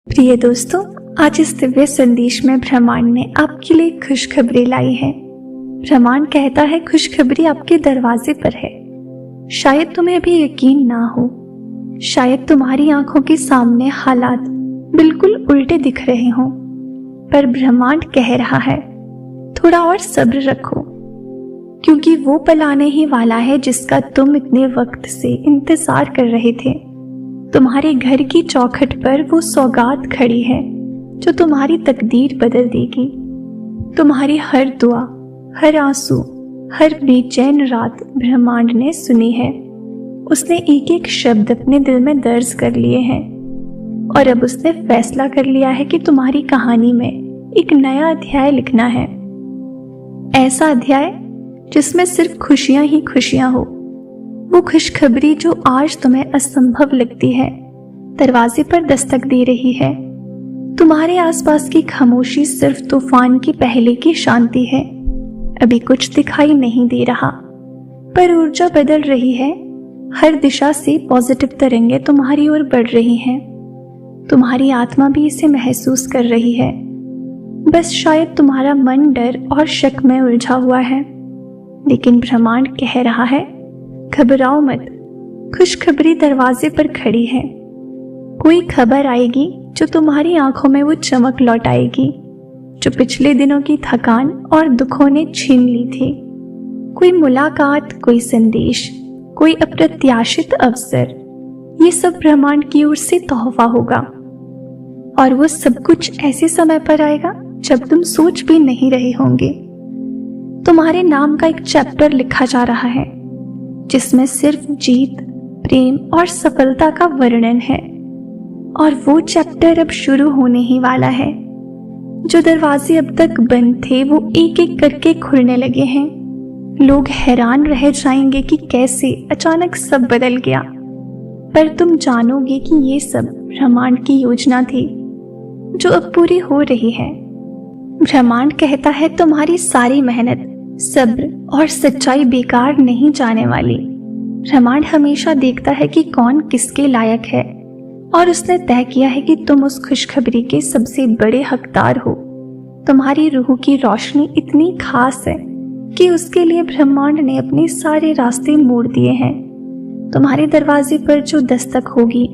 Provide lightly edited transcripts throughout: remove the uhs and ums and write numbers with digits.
प्रिय दोस्तों, आज इस दिव्य संदेश में ब्रह्मांड ने आपके लिए खुशखबरी लाई है। ब्रह्मांड कहता है खुशखबरी आपके दरवाजे पर है। शायद तुम्हें अभी यकीन ना हो, शायद तुम्हारी आंखों के सामने हालात बिल्कुल उल्टे दिख रहे हों, पर ब्रह्मांड कह रहा है थोड़ा और सब्र रखो, क्योंकि वो पल आने ही वाला है जिसका तुम इतने वक्त से इंतजार कर रहे थे। तुम्हारे घर की चौखट पर वो सौगात खड़ी है जो तुम्हारी तकदीर बदल देगी। तुम्हारी हर दुआ, हर आंसू, हर बेचैन रात ब्रह्मांड ने सुनी है। उसने एक एक शब्द अपने दिल में दर्ज कर लिए हैं और अब उसने फैसला कर लिया है कि तुम्हारी कहानी में एक नया अध्याय लिखना है। ऐसा अध्याय जिसमें सिर्फ खुशियां ही खुशियां हो। वो खुशखबरी जो आज तुम्हें असंभव लगती है, दरवाजे पर दस्तक दे रही है। तुम्हारे आसपास की खामोशी सिर्फ तूफान की पहले की शांति है। अभी कुछ दिखाई नहीं दे रहा, पर ऊर्जा बदल रही है। हर दिशा से पॉजिटिव तरंगें तुम्हारी ओर बढ़ रही हैं। तुम्हारी आत्मा भी इसे महसूस कर रही है। बस शायद तुम्हारा मन डर और शक में उलझा हुआ है, लेकिन ब्रह्मांड कह रहा है घबराओ मत, खुशखबरी दरवाजे पर खड़ी है। कोई खबर आएगी जो तुम्हारी आंखों में वो चमक लौटाएगी जो पिछले दिनों की थकान और दुखों ने छीन ली थी। कोई मुलाकात, कोई संदेश, कोई अप्रत्याशित अवसर, ये सब ब्रह्मांड की ओर से तोहफा होगा। और वो सब कुछ ऐसे समय पर आएगा जब तुम सोच भी नहीं रहे होंगे। तुम्हारे नाम का एक चैप्टर लिखा जा रहा है जिसमें सिर्फ जीत, प्रेम और सफलता का वर्णन है। और वो चैप्टर अब शुरू होने ही वाला है। जो दरवाजे अब तक बंद थे वो एक एक करके खुलने लगे हैं। लोग हैरान रह जाएंगे कि कैसे अचानक सब बदल गया, पर तुम जानोगे कि ये सब ब्रह्मांड की योजना थी जो अब पूरी हो रही है। ब्रह्मांड कहता है तुम्हारी सारी मेहनत, सब्र और सच्चाई बेकार नहीं जाने वाली। ब्रह्मांड हमेशा देखता है कि कौन किसके लायक है और उसने तय किया है कि तुम उस खुशखबरी के सबसे बड़े हकदार हो। तुम्हारी रूह की रोशनी इतनी खास है कि उसके लिए ब्रह्मांड ने अपने सारे रास्ते मोड़ दिए हैं। तुम्हारे दरवाजे पर जो दस्तक होगी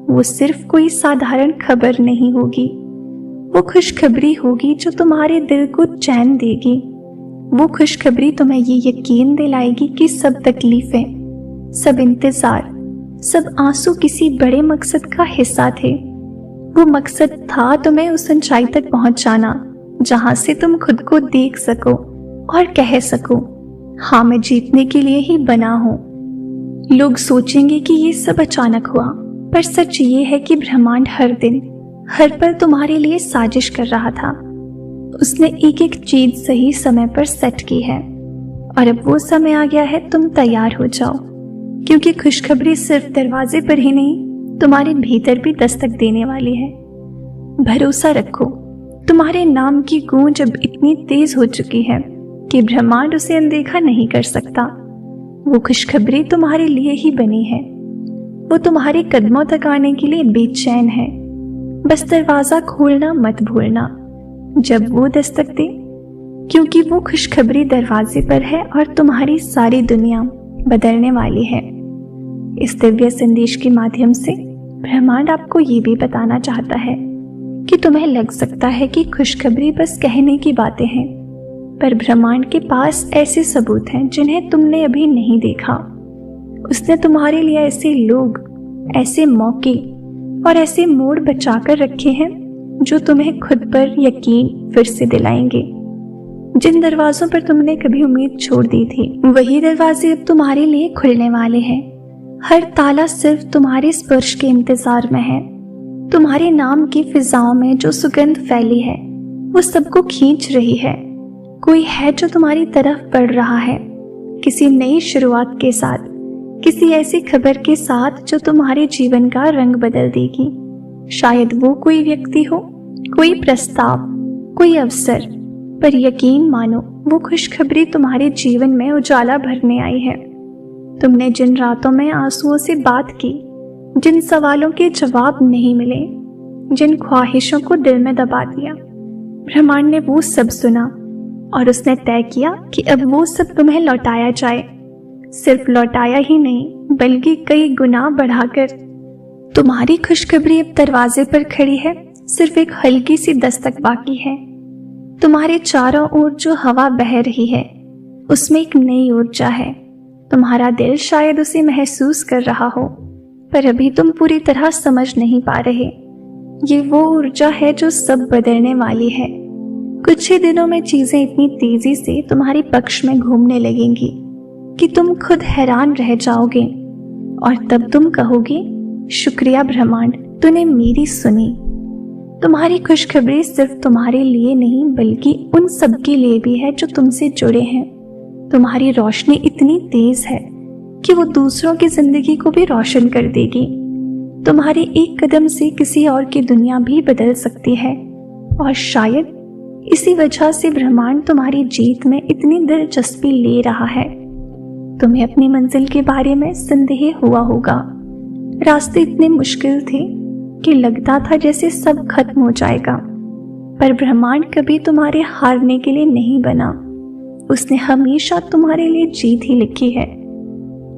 वो सिर्फ कोई साधारण खबर नहीं होगी, वो खुशखबरी होगी जो तुम्हारे दिल को चैन देगी। वो खुशखबरी तुम्हें ये यकीन दिलाएगी कि सब तकलीफें, सब इंतजार, सब आंसू किसी बड़े मकसद का हिस्सा थे। वो मकसद था तुम्हें उस ऊंचाई तक पहुंचाना जहां से तुम खुद को देख सको और कह सको, हाँ मैं जीतने के लिए ही बना हूं। लोग सोचेंगे कि ये सब अचानक हुआ, पर सच ये है कि ब्रह्मांड हर दिन, हर पल तुम्हारे लिए साजिश कर रहा था। उसने एक एक चीज सही समय पर सेट की है और अब वो समय आ गया है तुम तैयार हो जाओ, क्योंकि खुशखबरी सिर्फ दरवाजे पर ही नहीं, तुम्हारे भीतर भी दस्तक देने वाली है। भरोसा रखो, तुम्हारे नाम की गूंज अब इतनी तेज हो चुकी है कि ब्रह्मांड उसे अनदेखा नहीं कर सकता। वो खुशखबरी तुम्हारे लिए ही बनी है। वो तुम्हारे कदमों तक आने के लिए बेचैन है। बस दरवाजा खोलना मत भूलना जब वो दस्तक दे, क्योंकि वो खुशखबरी दरवाजे पर है और तुम्हारी सारी दुनिया बदलने वाली है। इस दिव्य संदेश के माध्यम से ब्रह्मांड आपको ये भी बताना चाहता है कि तुम्हें लग सकता है कि खुशखबरी बस कहने की बातें हैं, पर ब्रह्मांड के पास ऐसे सबूत हैं जिन्हें तुमने अभी नहीं देखा। उसने तुम्हारे लिए ऐसे लोग, ऐसे मौके और ऐसे मोड़ बचा कर रखे हैं जो तुम्हें खुद पर यकीन फिर से दिलाएंगे। जिन दरवाजों पर तुमने कभी उम्मीद छोड़ दी थी, वही दरवाजे अब तुम्हारे लिए खुलने वाले हैं। हर ताला सिर्फ तुम्हारे स्पर्श के इंतजार में है। तुम्हारे नाम की फिजाओं में जो सुगंध फैली है वो सबको खींच रही है। कोई है जो तुम्हारी तरफ बढ़ रहा है, किसी नई शुरुआत के साथ, किसी ऐसी खबर के साथ जो तुम्हारे जीवन का रंग बदल देगी। शायद वो कोई व्यक्ति हो, कोई प्रस्ताव, कोई अवसर, पर यकीन मानो वो खुशखबरी तुम्हारे जीवन में उजाला भरने आई है। तुमने जिन रातों में आंसुओं से बात की, जिन सवालों के जवाब नहीं मिले, जिन ख्वाहिशों को दिल में दबा दिया। ब्रह्मांड ने वो सब सुना और उसने तय किया कि अब वो सब तुम्हें लौटाया जाए। सिर्फ लौटाया ही नहीं बल्कि कई गुना बढ़ाकर। तुम्हारी खुशखबरी अब दरवाजे पर खड़ी है, सिर्फ एक हल्की सी दस्तक बाकी है। तुम्हारे चारों ओर जो हवा बह रही है उसमें एक नई ऊर्जा है। तुम्हारा दिल शायद उसे महसूस कर रहा हो, पर अभी तुम पूरी तरह समझ नहीं पा रहे। ये वो ऊर्जा है जो सब बदलने वाली है। कुछ ही दिनों में चीजें इतनी तेजी से तुम्हारे पक्ष में घूमने लगेंगी कि तुम खुद हैरान रह जाओगे और तब तुम कहोगे, शुक्रिया ब्रह्मांड, तूने मेरी सुनी। तुम्हारी खुशखबरी सिर्फ तुम्हारे लिए नहीं बल्कि उन सब के लिए भी है जो तुमसे जुड़े हैं। तुम्हारी रोशनी इतनी तेज है कि वो दूसरों की जिंदगी को भी रोशन कर देगी। तुम्हारे एक कदम से किसी और की दुनिया भी बदल सकती है और शायद इसी वजह से ब्रह्मांड तुम्हारी जीत में इतनी दिलचस्पी ले रहा है। तुम्हें अपनी मंजिल के बारे में संदेह हुआ होगा। रास्ते इतने मुश्किल थे कि लगता था जैसे सब खत्म हो जाएगा, पर ब्रह्मांड कभी तुम्हारे हारने के लिए नहीं बना। उसने हमेशा तुम्हारे लिए जीत ही लिखी है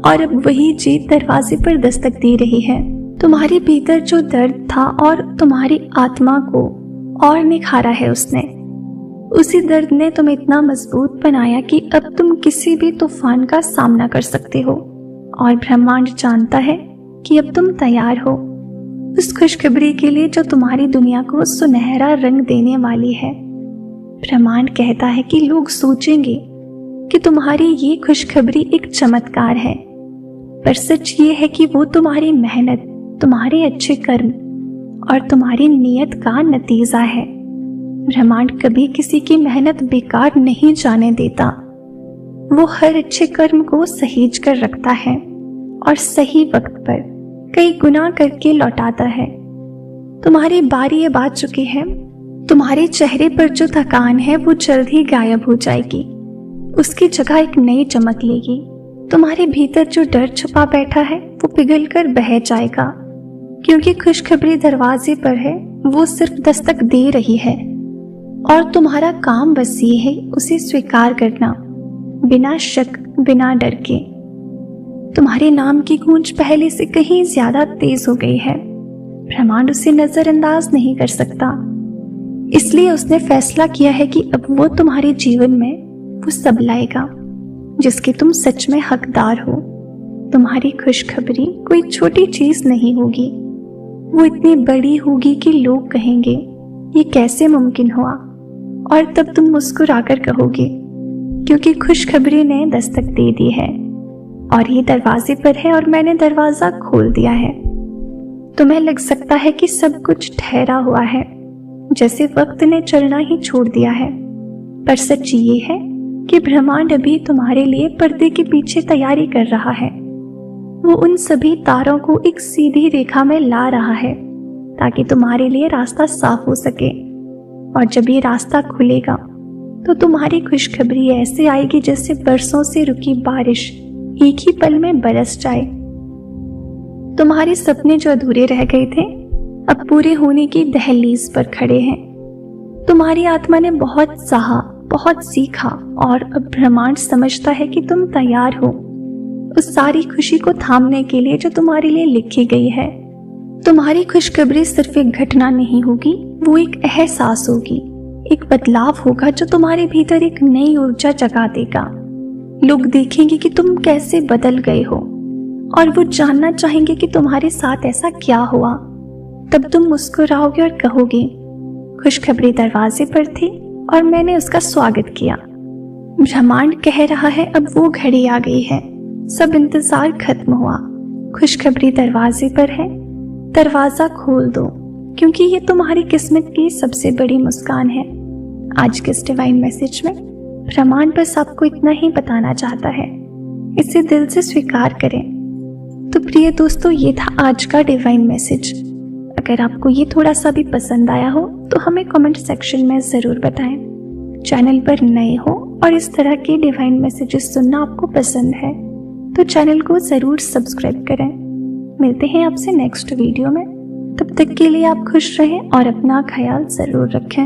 और अब वही जीत दरवाजे पर दस्तक दे रही है। तुम्हारे भीतर जो दर्द था और तुम्हारी आत्मा को और निखारा है उसने। उसी दर्द ने तुम्हें इतना मजबूत बनाया कि अब तुम किसी भी तूफान का सामना कर सकते हो और ब्रह्मांड जानता है कि अब तुम तैयार हो उस खुशखबरी के लिए जो तुम्हारी दुनिया को सुनहरा रंग देने वाली है। ब्रह्मांड कहता है कि लोग सोचेंगे कि तुम्हारी ये खुशखबरी एक चमत्कार है, पर सच ये है कि वो तुम्हारी मेहनत, तुम्हारे अच्छे कर्म और तुम्हारी नीयत का नतीजा है। ब्रह्मांड कभी किसी की मेहनत बेकार नहीं जाने देता। वो हर अच्छे कर्म को सहेज कर रखता है और सही वक्त पर कई गुना करके लौटाता है। तुम्हारी बारी अब आ चुकी है। तुम्हारे चेहरे पर जो थकान है वो जल्द ही गायब हो जाएगी। उसकी जगह एक नई चमक लेगी। तुम्हारे भीतर जो डर छुपा बैठा है वो पिघल कर बह जाएगा, क्योंकि खुशखबरी दरवाजे पर है। वो सिर्फ दस्तक दे रही है और तुम्हारा काम बस ये है उसे स्वीकार करना, बिना शक, बिना डर के। तुम्हारे नाम की गूंज पहले से कहीं ज्यादा तेज हो गई है। ब्रह्मांड उसे नजरअंदाज नहीं कर सकता, इसलिए उसने फैसला किया है कि अब वो तुम्हारे जीवन में वो सब लाएगा जिसके तुम सच में हकदार हो। तुम्हारी खुशखबरी कोई छोटी चीज नहीं होगी, वो इतनी बड़ी होगी कि लोग कहेंगे ये कैसे मुमकिन हुआ, और तब तुम मुस्कुराकर कहोगे क्योंकि खुशखबरी ने दस्तक दे दी है और ये दरवाजे पर है और मैंने दरवाजा खोल दिया है। तुम्हें लग सकता है कि सब कुछ ठहरा हुआ है, जैसे वक्त ने चलना ही छोड़ दिया है, पर सच ये है कि ब्रह्मांड अभी तुम्हारे लिए पर्दे के पीछे तैयारी कर रहा है। वो उन सभी तारों को एक सीधी रेखा में ला रहा है ताकि तुम्हारे लिए रास्ता साफ हो सके, और जब ये रास्ता खुलेगा तो तुम्हारी खुशखबरी ऐसे आएगी जैसे बरसों से रुकी बारिश एक ही पल में बरस जाए। तुम्हारे सपने जो अधूरे रह गए थे अब पूरे होने की दहलीज पर खड़े हैं। तुम्हारी आत्मा ने बहुत सहा, बहुत सीखा और अब ब्रह्मांड समझता है कि तुम तैयार हो उस सारी खुशी को थामने के लिए जो तुम्हारे लिए लिखी गई है। तुम्हारी खुशखबरी सिर्फ एक घटना नहीं होगी, वो एक एहसास होगी, एक बदलाव होगा जो तुम्हारे भीतर एक नई ऊर्जा जगा देगा। लोग देखेंगे कि तुम कैसे बदल गए हो और वो जानना चाहेंगे कि तुम्हारे साथ ऐसा क्या हुआ। तब तुम मुस्कुराओगे और कहोगे, खुशखबरी दरवाजे पर थी और मैंने उसका स्वागत किया। ब्रह्मांड कह रहा है अब वो घड़ी आ गई है, सब इंतजार खत्म हुआ, खुशखबरी दरवाजे पर है, दरवाजा खोल दो, क्योंकि ये तुम्हारी किस्मत की सबसे बड़ी मुस्कान है। आज के इस डिवाइन मैसेज में ब्रह्मांड बस आपको इतना ही बताना चाहता है, इसे दिल से स्वीकार करें। तो प्रिय दोस्तों, ये था आज का डिवाइन मैसेज। अगर आपको ये थोड़ा सा भी पसंद आया हो तो हमें कमेंट सेक्शन में ज़रूर बताएं। चैनल पर नए हो और इस तरह के डिवाइन मैसेजेस सुनना आपको पसंद है तो चैनल को ज़रूर सब्सक्राइब करें। मिलते हैं आपसे नेक्स्ट वीडियो में, तब तक के लिए आप खुश रहें और अपना ख्याल जरूर रखें।